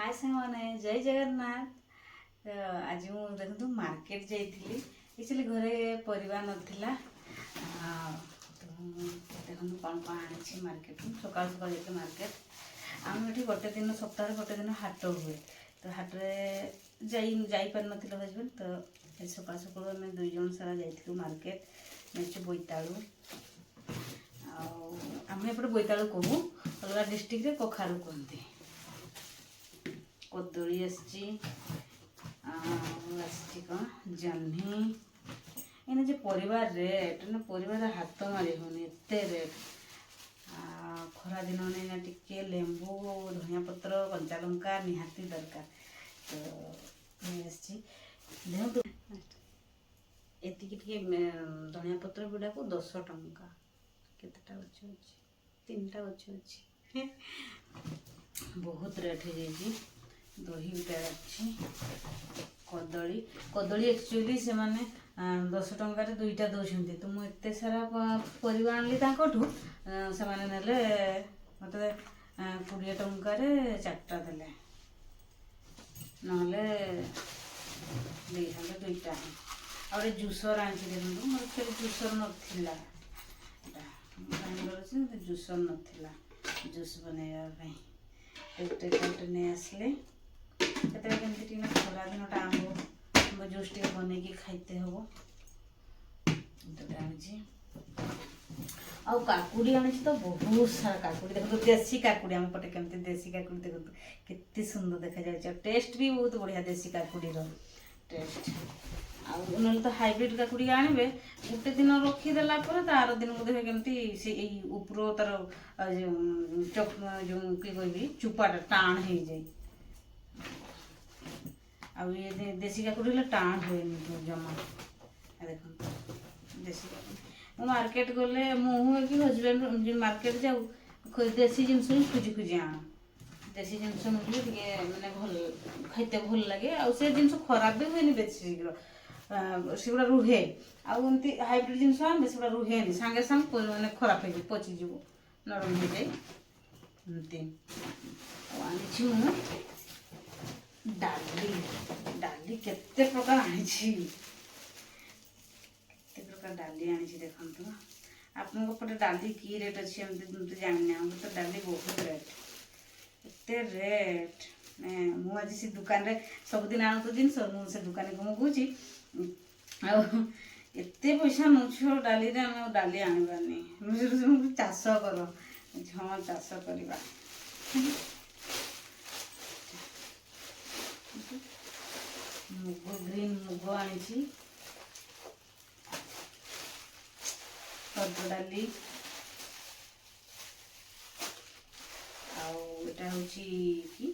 हाय सामने जय जगन्नाथ। आज मु देखु मार्केट जाइली एक्चुअली घरे परिवा नथिला। देखो कौन कौन आनी मार्केट सकाल सकाल जाते मार्केट आम ये गोटे दिन सप्ताह गोटे दिन हाट हुए तो हाट जापर ना हजबैंड तो सकाल सकाल आम दुई जन सारा जाइलु मार्केट नेचु बोईतालु आम एपटे बोईतालु कहूँ अलग डिस्ट्रिक्ट रे कखारू कहते कदली कौन जह्नी एने जो परिवार रेट ना परिवार हाथ मारी होनी एत रेट खरा दिन ने टिके लेंबू धनिया पत्र कंचा लंका निहाती दरकार तो देखो एतिकी धनिया पत्र गुड़ा को 10 टंका केतेटा गछ अछि 3टा गछ अछि बहुत रेट हो जाइए दही गुटा अच्छी कदली कदली एक्चुअली से माने 10 टंकार 2टा दौरान तो मुझे सारा परिवा आनली से नेले मत 20 टंकार 4टा देले ना 2टा और जूसर आनी देखो मोर जूसर नाला जूसर नाला जूस बनवाई नहीं आसले केमती खरा दिन आंब जूस टे बन खाइते हम आउ काकुड़ी आनी तो बहुत सारा काकुड़ी देखो देसी काकुड़ी आम पटे केमती देसी काकुड़ी देखो केते सुंदर देखा जाए टेस्ट भी बहुत बढ़िया देसी काकुड़ी टेस्ट आउ ना तो हाइब्रिड काकुड़ी आनबे गोटे दिन रखीदेला तार दिन बोधे केमती से ऊपर तार जो कह चुपाटा टाण हो जाए आ ये देसी काकुड़ी टाण हुए जमा देखो देसी काकुड़ी मार्केट गले मुझे कि हजबैंड मार्केट जाऊ देसी जिनस ही खोजी खोजी आण देसी जिनस मिले मैंने भल खाइते भल लगे आ जिनस खराब भी हुए बेस शीघ्र सेगुड़ा रुहे आमती हाइब्रिड जिनस आने से रुहे सांगे सांगे मैंने खराब हो पचिज नरम हो जाए एमती आनी डाली डाली केते प्रकार आनी प्रकार डाली आनी देखो आपन पटे डाली की रेट अच्छी तो जानी तो डाली बहुत रेट एत रेट मुझे से दुकान रे सबुदिन आनु तो जिनस मुझे दुकान को मगुची एत पैसा नौ डाली डाली आनी चाष कर हाँ चाष करवा मुग ग्रीन मुग आनी हरद डाली आटा हूँ कि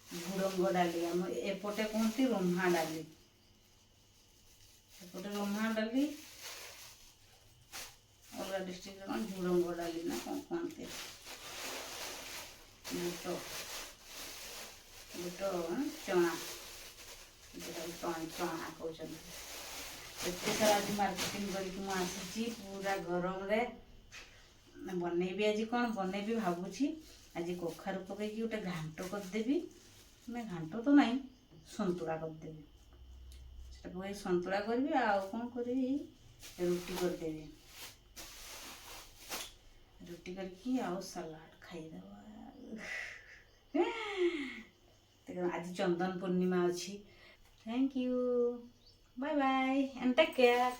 झुड़ंग डाली आम एपटे कहते रोम्हा डाली एपटे रोम्हा डाली अलग डिस्ट्रिक्ट कौन झुड़ंग डाली ना कौन कहते बुट बुट चना चना कहते सारा आज मार्केटिंग करके पूरा गरम रे बनईबी आज कौन बनईबी भावुची आज कखारू पकई गोटे घांट करदेवी मैं घांट तो नहीं सतुला करदेवी पकई सतुला करी आउ कौन करी रुटी करदेवी रुटी करके आउ सलाड खाईदेवा आज चंदन पूर्णिमा अच्छी thank you bye bye and take care.